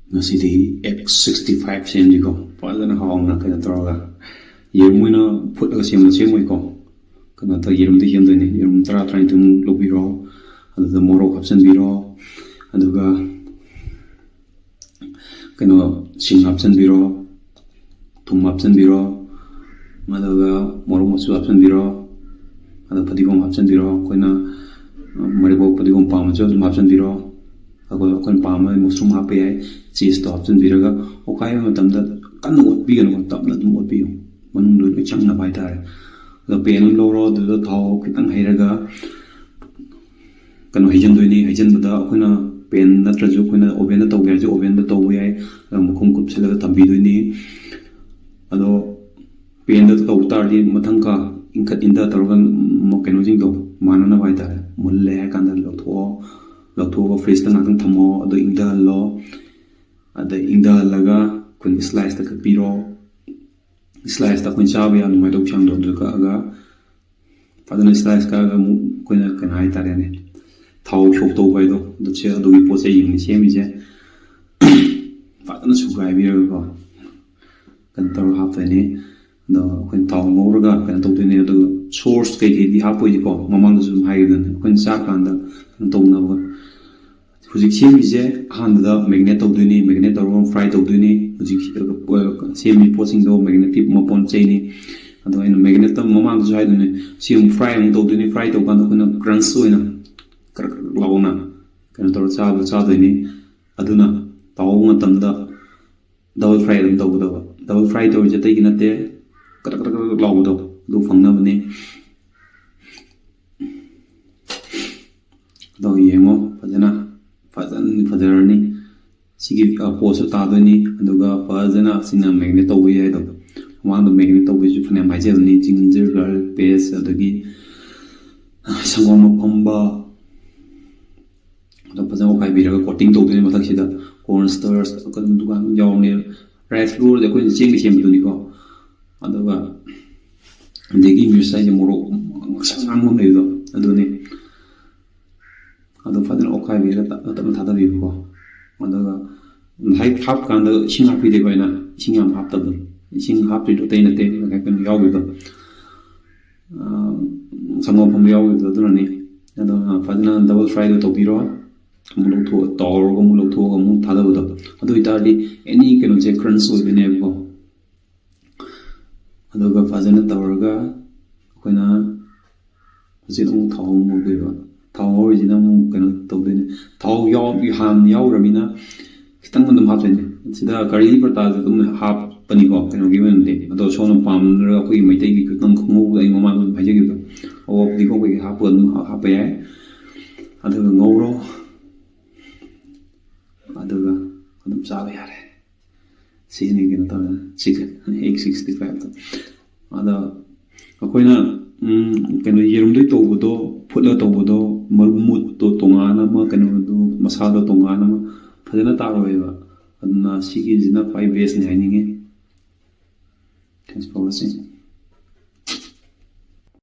ngasidi X65 semjiko fazana hawna kana toroga yermuina phutlaga semna semoiko kana ta yerum de hemdene yerum tara trai tum lobiro adu morok hapsan biro aduga kana sing hapsan biro tum hapsan biro aduga morok masu hapsan biro adu padigom hapsan biro koina maribo padigom pamajo hapsan biro अगर कोई palm है mushroom आप है चीज तो option भी रहेगा वो काय में तब तक कन्नो वोट भी करो तब ना तुम वोट भी हो मनुष्य लोग चंग ना पाता है तो पेन लोरो तो थाओ कितने है रहेगा कन्नो हिजन बता कोई ना पेन ना ट्रजो कोई ना ओवेन ना तो गया जो ओवेन ना तो हुआ है मुखम कुछ से लगा तब भी दोनी अदो पेन ना तो उतार दी मथंग का इनका इंदा तरोगन मोकेनो जिंग तो मानो ना पाता है मुल्ले है कांदा लोग थो लौथोगा फ्रिज तक नातंग थमो अदो इंदा लो अदो इंदा लगा कुन स्लाइस तक पीरो स्लाइस तक कुन चाव या नुमाई दो चांग दो का अगा फदन स्लाइस का अगा कुन कनाई तारे ने थाव शोक तो बाय दो छे अदो की पोसे यिंग नि सेमी जे फदन सुगाई बिरो को कंतर हाफ ने द कुन थाव मोरगा कन तो ने अदो सोर्स के दी हापोइ को ममंग दु हाइदन कुन चा कांदा तो ना हुजिक सेमीजे हांदा मैग्नेट तौदुनी मैग्नेट तौरगम फ्राई तौदुनी हुजिक सेमी पोसिंग दो मैग्नेटिक मपोन चेनी अदो इन मैग्नेट त ममांग जो हाइदुने सेम फ्राई ang तौदुनी फ्राई तौ कांदा कुना क्रंच होइना कर लाउना कन तौर चादुनी अदुना ताउ मतमदा डबल फ्राई दम तौदो डबल फ्राई तौ जतै किनते कर लाउदो दु फंगनबने दो येंगो फजरनी सिगी पोस तादनी अदुगा फजना सिना मैग्नेट तौबे है दो वांग दो मैग्नेट तौबे जु फने माइजेलनी जिंजर गार्लिक पेस्ट अदगी संगोम फंबा दो फजनो खाइ बिरगा कोटिंग तौदनी मथक सिदा कॉर्न स्टार्च अकन दुकान यावने राइस फ्लोर दे कोइन चेंग सेमदुनी को अदुगा देगी मिरसाइ जे मोरो संगांगम लेदो अदुनी अदो फदन ओखाइ बिरा तम थादा बिबको अदगा हाइ हाप कांद इसिंग हापि दे कोइना इसिंग याम हाप तब इसिंग हाप दे तैना ते कन याव बिदो संगो फम याव बिदो दुननि अदो फदन डबल फ्राई दो तोबिरो मुलो थो तौरगो मुलो थो मु थादा बदो अदो इतारदि एनी केनो जे क्रंच ओइबने को अदोगा फदन तौरगा कोइना जिनो थाउ मु बिबो थाव ओरिजिन मु कनो तौदने थाव याव हान याव रमिना खितंग मन हापने सिदा करी परता तुम हाप पनी को कनो गिवन दे अदो सोनो पाम र कोइ मैतै की खितंग खमु ai ममा भाइजे गिदो ओ दिको कोइ हाप हापे है अदो ngौरो अदोगा अदम चाबे यारे सिने केनो त चिकन X65 त अदो अखोइना कनो येरुमदै तौबदो फुटला तौबदो मरमुत तो तोंगाना म कनो दो मसाला तोंगाना म फजना तारोयबा अदना सिगी जिना 5 बेस ने हाइनिगे थैंक्स फॉर वाचिंग